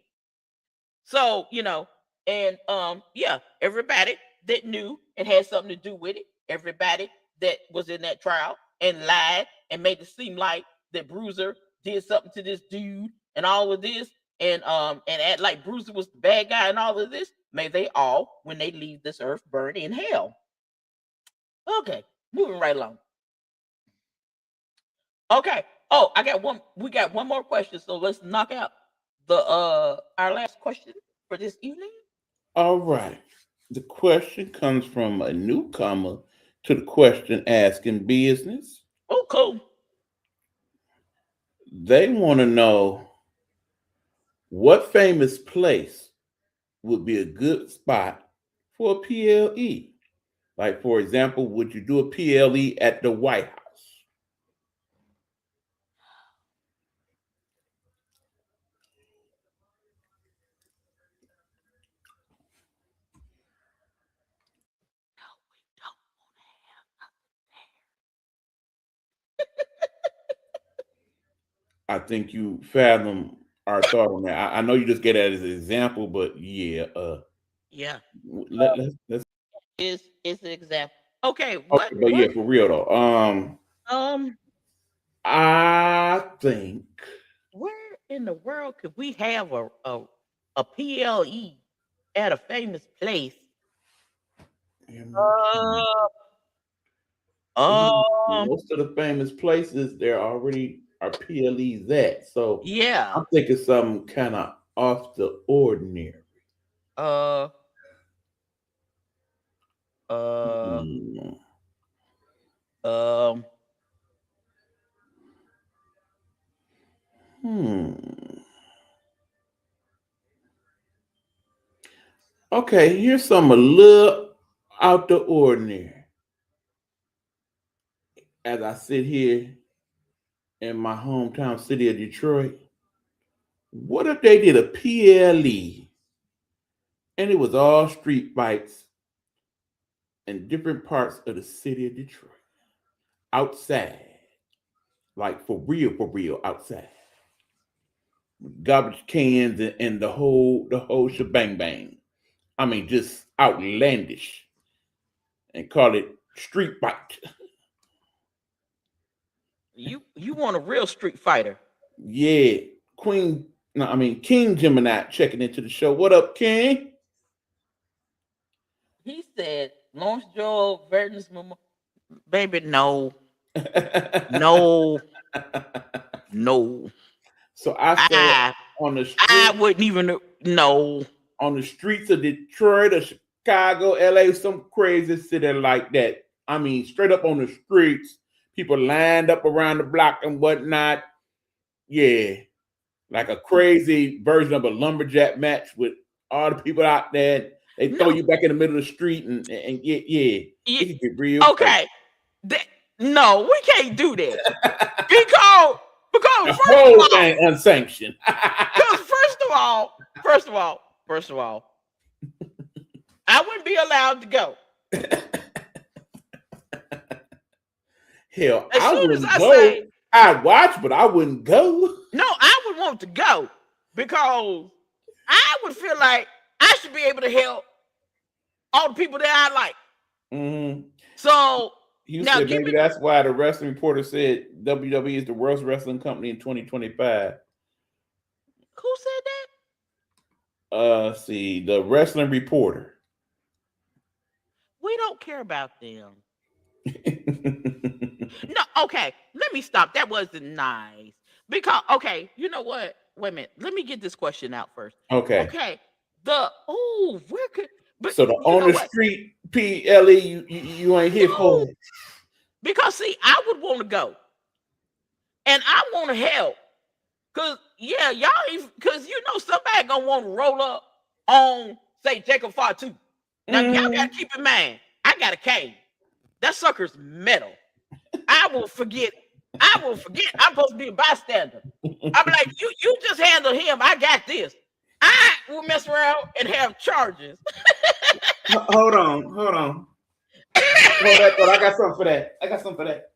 So, and yeah, everybody that knew and had something to do with it, everybody that was in that trial and lied and made it seem like that Bruiser did something to this dude and all of this, and act like Bruiser was the bad guy and all of this, may they all, when they leave this earth, burn in hell. Okay, moving right along. Okay. Oh, we got one more question, so let's knock out the our last question for this evening. All right. The question comes from a newcomer to the question asking business. Oh, cool. They want to know what famous place would be a good spot for a PLE. Like, for example, would you do a PLE at the White House? I think you fathom our thought on that. I know you just get that as an example, but yeah, Yeah, let's is an example. Okay, okay, but yeah, for real though. um I think where in the world could we have a PLE at a famous place? Um, most of the famous places there already are PLEs at. So yeah. I'm thinking something kind of off the ordinary. Uh, uh, Hmm. um, Hmm. Okay, here's some a little out the ordinary. As I sit here in my hometown city of Detroit, what if they did a PLE and it was all street fights in different parts of the city of Detroit? Outside. Like for real outside. Garbage cans and the whole shebang bang. I mean, just outlandish. And call it street fight. you want a real street fighter? Yeah. King Gemini checking into the show. What up, King? He said Lawrence Joel Verdon's baby. No, no, no. So I said I on the I street, wouldn't even no. on the streets of Detroit or Chicago, LA, some crazy city like that. I mean, straight up on the streets, people lined up around the block and whatnot. Yeah, like a crazy version of a lumberjack match with all the people out there. They throw No. you back in the middle of the street and yeah, it could get real. Okay. No, we can't do that. because The whole thing unsanctioned. Because first of all, I wouldn't be allowed to go. Hell, As I soon wouldn't as I go. say I'd watch, but I wouldn't go. no, I would want to go because I would feel like I should be able to help all the people that I like. Mm-hmm. So You now said maybe that's why the wrestling reporter said WWE is the worst wrestling company in 2025. Who said that? See, the wrestling reporter. We don't care about them. No, okay. Let me stop. That wasn't nice. Because you know what? Wait a minute. Let me get this question out first. Okay. Okay. So the on the street PLE, you ain't here for it. Because see, I would want to go. And I want to help. Cause because somebody gonna want to roll up on say Jacob Fatu. Now y'all gotta keep in mind, I got a cane. That sucker's metal. I will forget. I'm supposed to be a bystander. I'm like, you just handle him. I got this. I will mess around and have charges. Hold on. Hold that thought. I got something for that.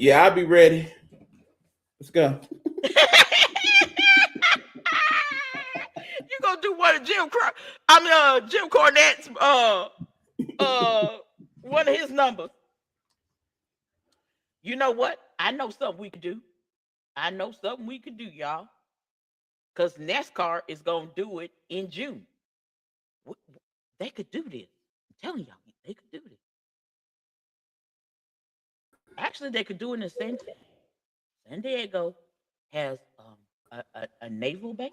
Yeah, I'll be ready. go. You gonna do one of Jim Cornette's one of his numbers. You know what? I know something we could do. Y'all. Because NASCAR is gonna do it in June. They could do this. I'm telling y'all, they could do this. Actually, they could do it in San Diego. San Diego has a naval base,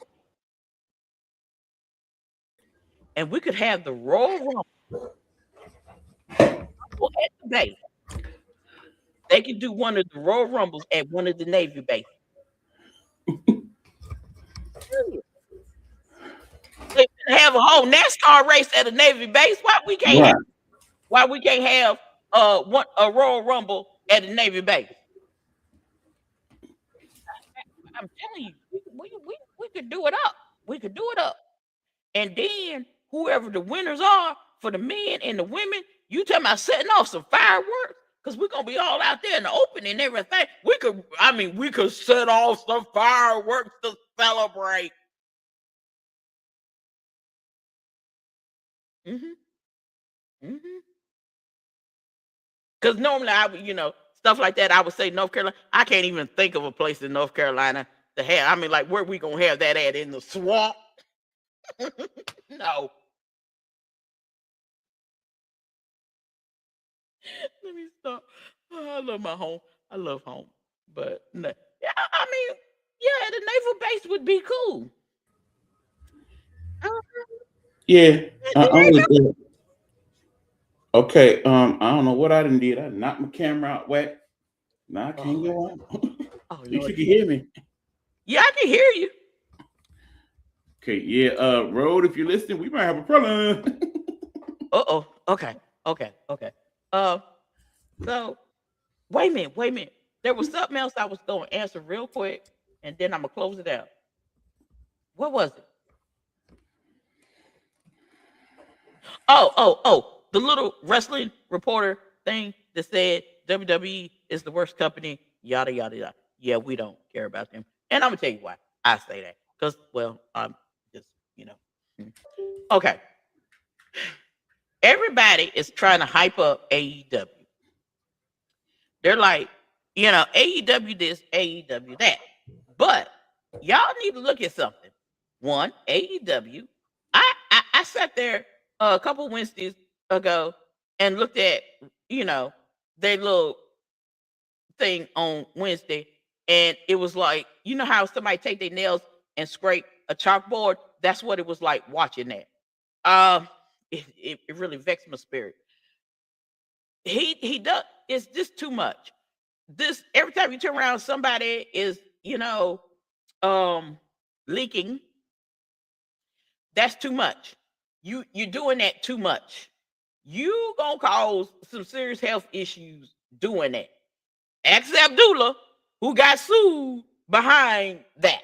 and we could have the Royal Rumble at the base. They could do one of the Royal Rumbles at one of the Navy bases. They could have a whole NASCAR race at a Navy base. Why we can't have a Royal Rumble at a Navy base? I'm telling you, we could do it up. We could do it up. And then whoever the winners are for the men and the women, you talking about setting off some fireworks? Because we're gonna be all out there in the open and everything. We could set off some fireworks to celebrate. Because normally I would, stuff like that, I would say North Carolina. I can't even think of a place in North Carolina to have. Like where we gonna have that at, in the swamp? No. Let me stop. Oh, I love my home. I love home. But no. Yeah, the naval base would be cool. Yeah. I'm with that. Okay. I don't know what I done did. I knocked my camera out whack. Now I can't go on. Oh, At least Lord. you can hear me. Yeah, I can hear you. Okay, yeah. Road, if you're listening, we might have a problem. Uh-oh. Okay. So wait a minute. There was something else I was going to answer real quick, and then I'm going to close it out. What was it? Oh, the little wrestling reporter thing that said WWE is the worst company, yada, yada, yada. Yeah, we don't care about them. And I'm going to tell you why I say that. Because, well, I'm just, Okay. Everybody is trying to hype up AEW. They're like, AEW this, AEW that. But y'all need to look at something. One, AEW. I sat there a couple Wednesdays ago and looked at, their little thing on Wednesday, and it was like, you know how somebody take their nails and scrape a chalkboard? That's what it was like watching that. It really vexed my spirit. He does. It's just too much. This every time you turn around, somebody is leaking. That's too much. You're doing that too much. You gonna cause some serious health issues doing that. Ex Abdullah, who got sued behind that.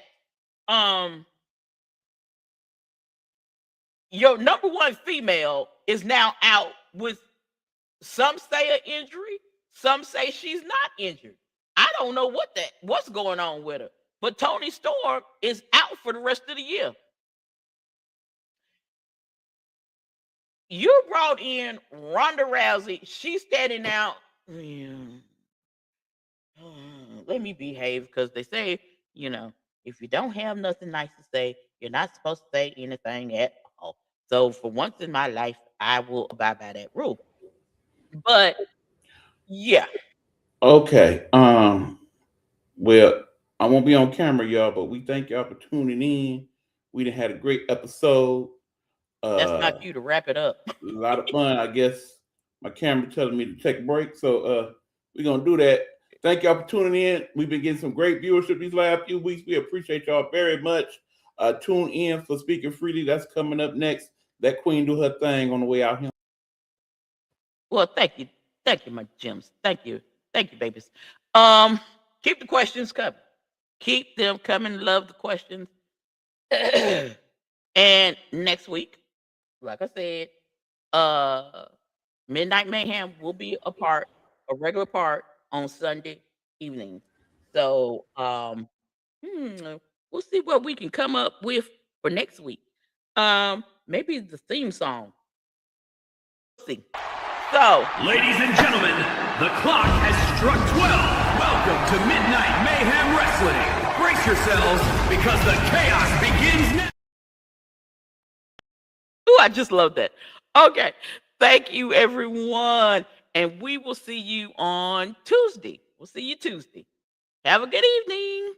Your number one female is now out with, some say, an injury, some say she's not injured. I don't know what's going on with her. But Tony Storm is out for the rest of the year. You brought in Ronda Rousey. She's standing out. Let me behave, because they say, if you don't have nothing nice to say, you're not supposed to say anything at all. So for once in my life, I will abide by that rule. But yeah. Okay. Well, I won't be on camera, y'all, but we thank y'all for tuning in. We done had a great episode. That's not you to wrap it up. A lot of fun. I guess my camera telling me to take a break, so we're gonna do that. Thank y'all for tuning in. We've been getting some great viewership these last few weeks. We appreciate y'all very much. Tune in for Speaking Freely. That's coming up next. Let Queen do her thing on the way out here. Well, thank you, my gems. Thank you, babies. Keep the questions coming. Keep them coming. Love the questions. And next week, like I said, Midnight Mayhem will be a regular part on Sunday evening. So we'll see what we can come up with for next week. Maybe the theme song. See. So, Ladies and gentlemen, the clock has struck 12. Welcome to Midnight Mayhem Wrestling. Brace yourselves because the chaos begins now. ooh, I just love that. Okay. Thank you, everyone. And we will see you on Tuesday. We'll see you Tuesday. Have a good evening.